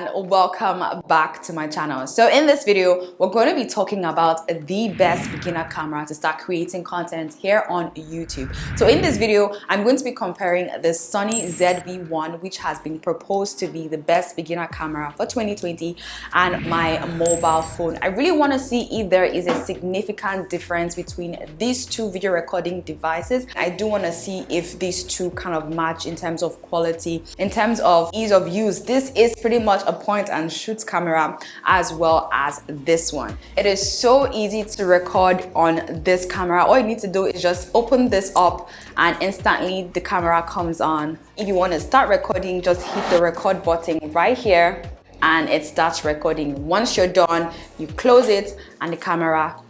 and welcome back to my channel. So in this video, we're going to be talking about the best beginner camera to start creating content here on YouTube. So in this video, I'm going to be comparing the Sony Zv1, which has been proposed to be the best beginner camera for 2020, and my mobile phone. I really want to see if there is a significant difference between these two video recording devices. I do want to see if these two kind of match in terms of quality, in terms of ease of use. This is pretty much a point and shoot camera as well as this one. It is so easy to record on this camera. All you need to do is just open this up and instantly the camera comes on. If you want to start recording, just hit the record button right here and it starts recording. Once you're done, you close it and the camera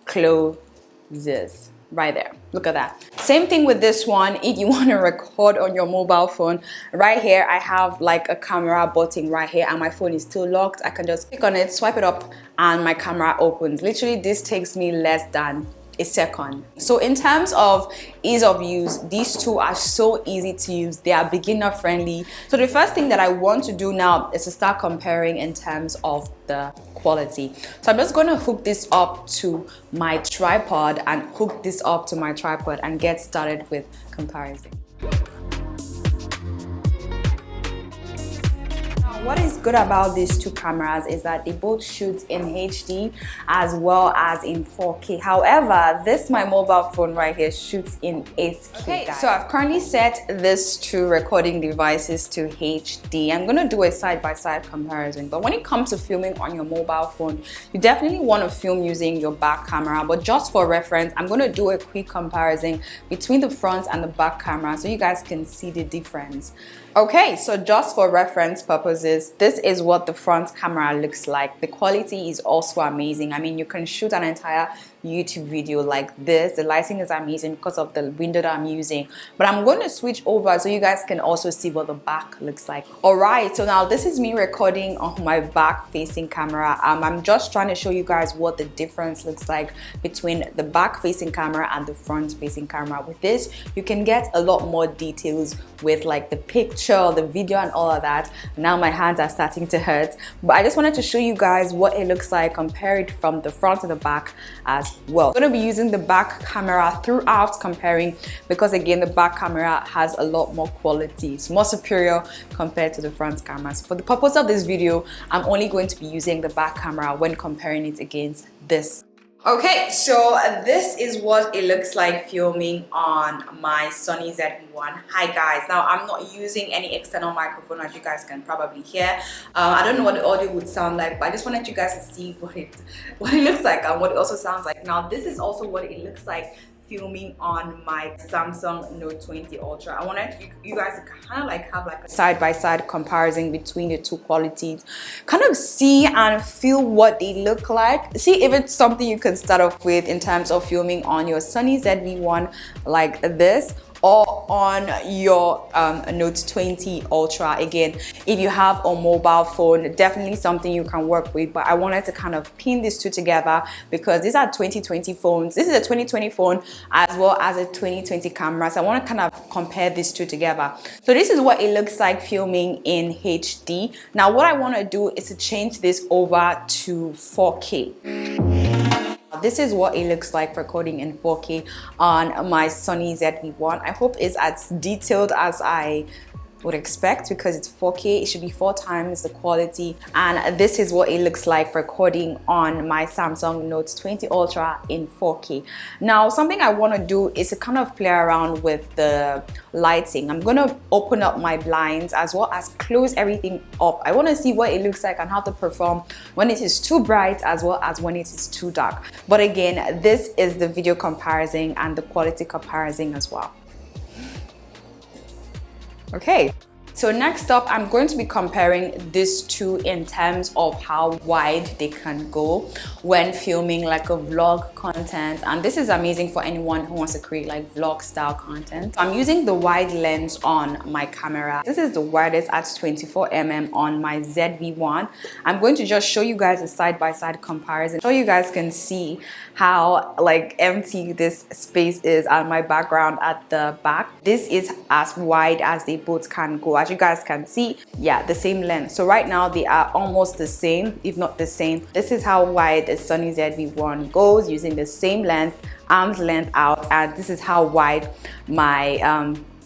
closes right there. Look at that. Same thing with this one. If you want to record on your mobile phone, right here I have like a camera button right here and my phone is still locked. I can just click on it, swipe it up, and my camera opens. Literally, this takes me less than a second. So in terms of ease of use, these two are so easy to use. They are beginner friendly. So the first thing that I want to do now is to start comparing in terms of the quality. So I'm just going to hook this up to my tripod and hook this up to my tripod and get started with comparison. What is good about these two cameras is that they both shoot in HD as well as in 4K. However, this my mobile phone right here shoots in 8K. Okay, so I've currently set these two recording devices to HD. I'm gonna do a side-by-side comparison, but when it comes to filming on your mobile phone, you definitely want to film using your back camera. But just for reference, I'm gonna do a quick comparison between the front and the back camera so you guys can see the difference. Okay, so just for reference purposes, this is what the front camera looks like. The quality is also amazing. I mean, you can shoot an entire YouTube video like this. The lighting is amazing because of the window that I'm using. But I'm going to switch over so you guys can also see what the back looks like. Alright, so now this is me recording on my back facing camera. I'm just trying to show you guys what the difference looks like between the back facing camera and the front facing camera. With this, you can get a lot more details with like the picture, the video and all of that. Now my hands are starting to hurt, but I just wanted to show you guys what it looks like compared from the front to the back as well. I'm going to be using the back camera throughout comparing because again the back camera has a lot more quality. It's more superior compared to the front camera. So for the purpose of this video, I'm only going to be using the back camera when comparing it against this. Okay, so this is what it looks like filming on my Sony Zv1. Hi guys, now I'm not using any external microphone as you guys can probably hear. I don't know what the audio would sound like, but I just wanted you guys to see what it looks like and what it also sounds like. Now this is also what it looks like filming on my Samsung Note 20 Ultra. I wanted you guys to kind of like have like a side-by-side comparison between the two qualities, kind of see and feel what they look like, see if it's something you can start off with in terms of filming on your Sony Zv1 like this or on your Note 20 Ultra. Again, if you have a mobile phone, definitely something you can work with, but I wanted to kind of pin these two together because these are 2020 phones. This is a 2020 phone as well as a 2020 camera, so I want to kind of compare these two together. So this is what it looks like filming in HD. Now what I want to do is to change this over to 4K. This is what it looks like recording in 4K on my Sony Zv1. I hope it's as detailed as I would expect because it's 4K. It should be 4 times the quality, and this is what it looks like recording on my Samsung Note 20 Ultra in 4K. Now something I want to do is to kind of play around with the lighting. I'm going to open up my blinds as well as close everything up. I want to see what it looks like and how to perform when it is too bright as well as when it is too dark. But again, this is the video comparison and the quality comparison as well. Okay, so next up, I'm going to be comparing these two in terms of how wide they can go when filming like a vlog content. And this is amazing for anyone who wants to create like vlog style content. So I'm using the wide lens on my camera. This is the widest at 24mm on my Zv1. I'm going to just show you guys a side-by-side comparison so you guys can see how like empty this space is and my background at the back. This is as wide as they both can go. as you guys can see, yeah, the same length. So right now they are almost the same, if not the same. This is how wide the Sony Zv1 goes, using the same length, arm's length out, and this is how wide my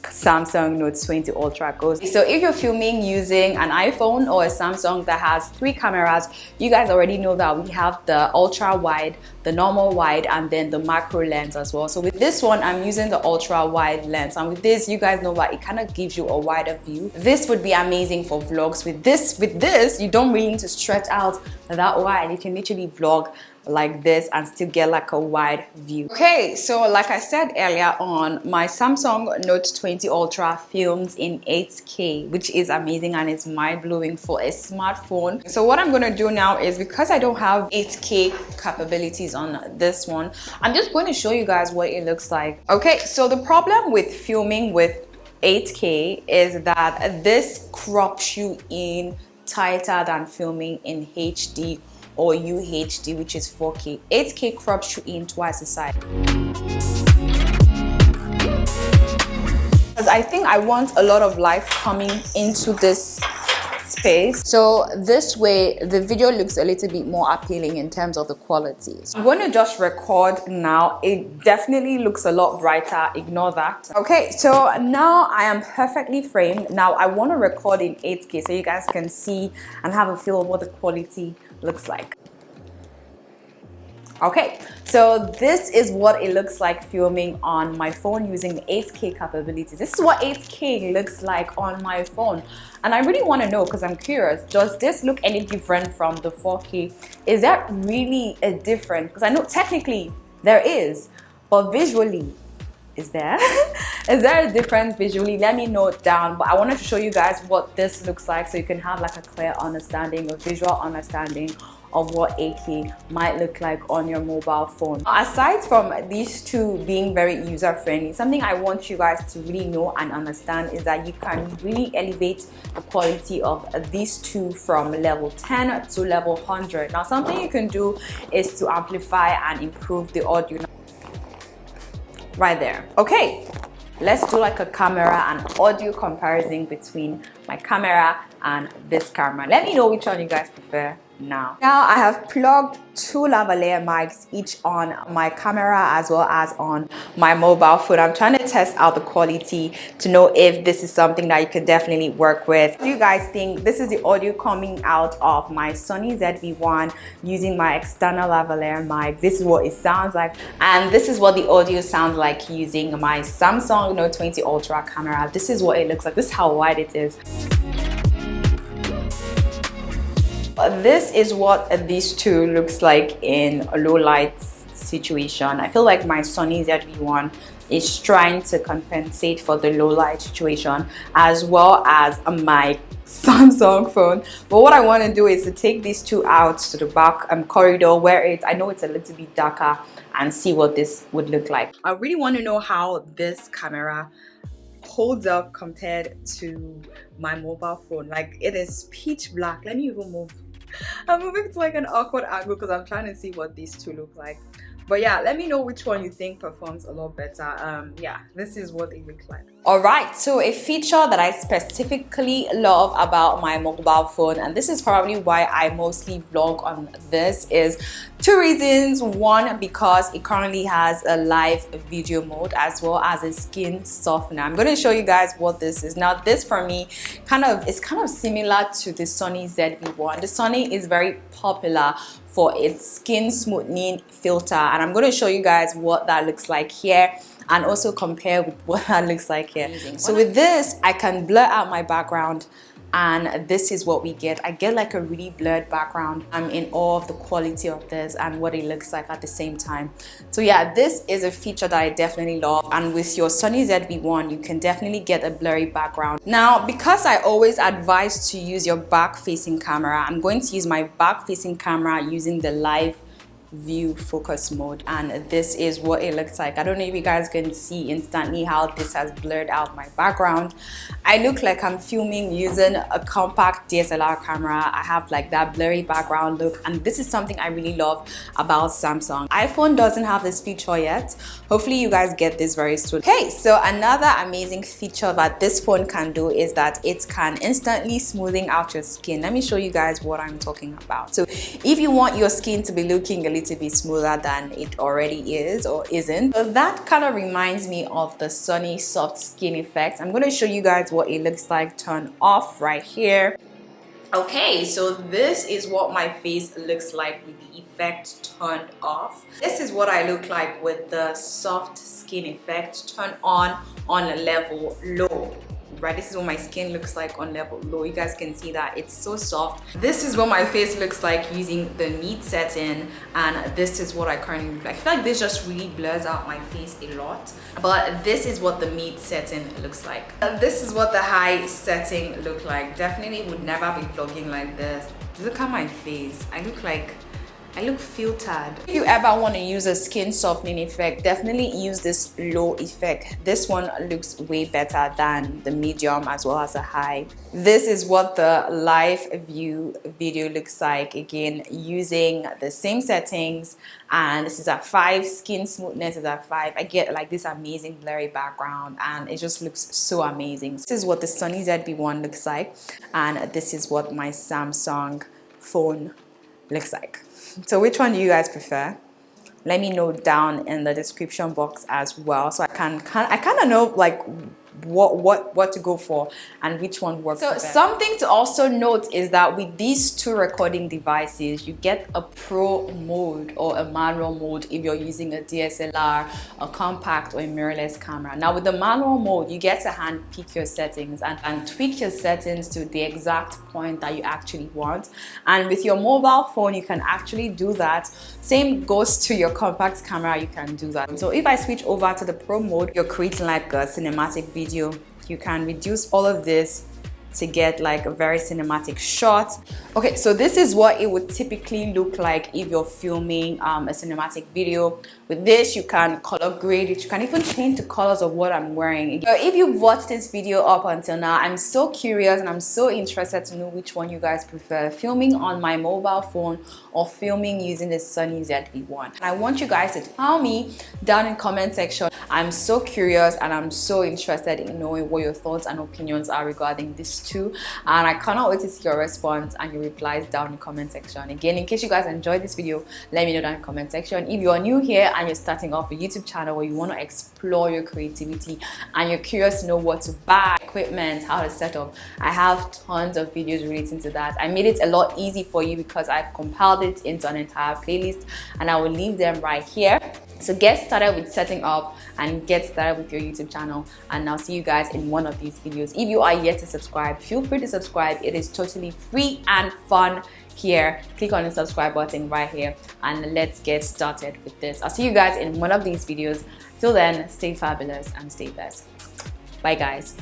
Samsung Note 20 Ultra goes. So if you're filming using an iPhone or a Samsung that has 3 cameras, you guys already know that we have the ultra wide, the normal wide, and then the macro lens as well. So with this one, I'm using the ultra wide lens, and with this, you guys know that it kind of gives you a wider view. This would be amazing for vlogs. With this, you don't really need to stretch out that wide. You can literally vlog like this and still get like a wide view. Okay, so like I said earlier on, my Samsung Note 20 Ultra films in 8K, which is amazing and it's mind-blowing for a smartphone. So what I'm gonna do now is, because I don't have 8K capabilities on this one, I'm just going to show you guys what it looks like. Okay, so the problem with filming with 8K is that this crops you in tighter than filming in HD or UHD, which is 4K. 8K crops you in twice the size. Because I think I want a lot of light coming into this space. So this way, the video looks a little bit more appealing in terms of the quality. So I'm going to just record now. It definitely looks a lot brighter. Ignore that. Okay, so now I am perfectly framed. Now I want to record in 8K so you guys can see and have a feel of what the quality looks like. Okay, so this is what it looks like filming on my phone using the 8K capabilities. This is what 8K looks like on my phone. And I really want to know, because I'm curious, does this look any different from the 4K? Is that really a difference? Because I know technically there is, but visually, is there? Is there a difference visually? Let me know it down. But I wanted to show you guys what this looks like so you can have like a clear understanding, a visual understanding of what 8K might look like on your mobile phone. Aside from these two being very user-friendly, something I want you guys to really know and understand is that you can really elevate the quality of these two from level 10 to level 100. Now, something you can do is to amplify and improve the audio right there. Okay, let's do like a camera and audio comparison between my camera and this camera. Let me know which one you guys prefer now. Now I have plugged 2 lavalier mics, each on my camera as well as on my mobile phone. I'm trying to test out the quality to know if this is something that you could definitely work with. What do you guys think? This is the audio coming out of my Sony Zv1 using my external lavalier mic. This is what it sounds like, and this is what the audio sounds like using my Samsung Note 20 Ultra camera. This is what it looks like. This is how wide it is. This is what these two looks like in a low light situation. I feel like my Sony Zv1 is trying to compensate for the low light situation as well as my Samsung phone. But what I want to do is to take these two out to the back corridor where I know it's a little bit darker, and see what this would look like. I really want to know how this camera holds up compared to my mobile phone. Like, it is pitch black. Let me even move. I'm moving to like an awkward angle because I'm trying to see what these two look like. But yeah, let me know which one you think performs a lot better. Yeah, this is what they look like. Alright, so a feature that I specifically love about my mobile phone, and this is probably why I mostly vlog on this, is 2 reasons. One, because it currently has a live video mode as well as a skin softener. I'm going to show you guys what this is. Now, this for me is kind of similar to the Sony Zv1. The Sony is very popular for its skin smoothing filter, and I'm going to show you guys what that looks like here and also compare with what that looks like here. So with this, I can blur out my background, and this is what we get. I get like a really blurred background. I'm in awe of the quality of this and what it looks like at the same time. So yeah, this is a feature that I definitely love, and with your Sony Zv1 you can definitely get a blurry background. Now, because I always advise to use your back facing camera, I'm going to use my back facing camera using the live view focus mode, and this is what it looks like. I don't know if you guys can see instantly how this has blurred out my background. I look like I'm filming using a compact DSLR camera. I have like that blurry background look, and this is something I really love about Samsung. iPhone doesn't have this feature yet. Hopefully you guys get this very soon. Okay, so another amazing feature that this phone can do is that it can instantly smoothing out your skin. Let me show you guys what I'm talking about. So if you want your skin to be looking a little bit smoother than it already is or isn't, so that kind of reminds me of the Sony soft skin effect. I'm going to show you guys what it looks like turned off right here. Okay, so this is what my face looks like with the effect turned off. This is what I look like with the soft skin effect turned on level low. Right, this is what my skin looks like on level low. You guys can see that it's so soft. This is what my face looks like using the mid setting, and this is what I currently look like. I feel like this just really blurs out my face a lot, but this is what the mid setting looks like. This is what the high setting look like. Definitely would never be vlogging like this. Look at my face. I look filtered. If you ever want to use a skin softening effect, definitely use this low effect. This one looks way better than the medium as well as the high. This is what the live view video looks like, again using the same settings, and this is at 5. Skin smoothness is at 5. I get like this amazing blurry background, and it just looks so amazing. This is what the Sony Zv1 looks like, and this is what my Samsung phone looks like. So which one do you guys prefer? Let me know down in the description box as well, so I kind of know like what to go for and which one works better. Something to also note is that with these two recording devices, you get a pro mode or a manual mode if you're using a DSLR, a compact, or a mirrorless camera. Now with the manual mode, you get to hand pick your settings and tweak your settings to the exact point that you actually want, and with your mobile phone you can actually do that. Same goes to your compact camera, you can do that. So if I switch over to the pro mode, you're creating like a cinematic video. You can reduce all of this to get like a very cinematic shot. Okay, so this is what it would typically look like if you're filming a cinematic video. With this, you can color grade it. You can even change the colors of what I'm wearing. So if you've watched this video up until now, I'm so curious and I'm so interested to know which one you guys prefer, filming on my mobile phone or filming using the Sony Zv1. And I want you guys to tell me down in the comment section. I'm so curious and I'm so interested in knowing what your thoughts and opinions are regarding this too, and I cannot wait to see your response and your replies down in the comment section. Again, in case you guys enjoyed this video, let me know down in the comment section. If you're new here and you're starting off a YouTube channel where you want to explore your creativity and you're curious to know what to buy, equipment, how to set up, I have tons of videos relating to that. I made it a lot easy for you because I've compiled it into an entire playlist, and I will leave them right here. So get started with setting up and get started with your YouTube channel, and I'll see you guys in one of these videos. If you are yet to subscribe, feel free to subscribe. It is totally free and fun here. Click on the subscribe button right here and let's get started with this. I'll see you guys in one of these videos. Till then, stay fabulous and stay blessed. Bye guys.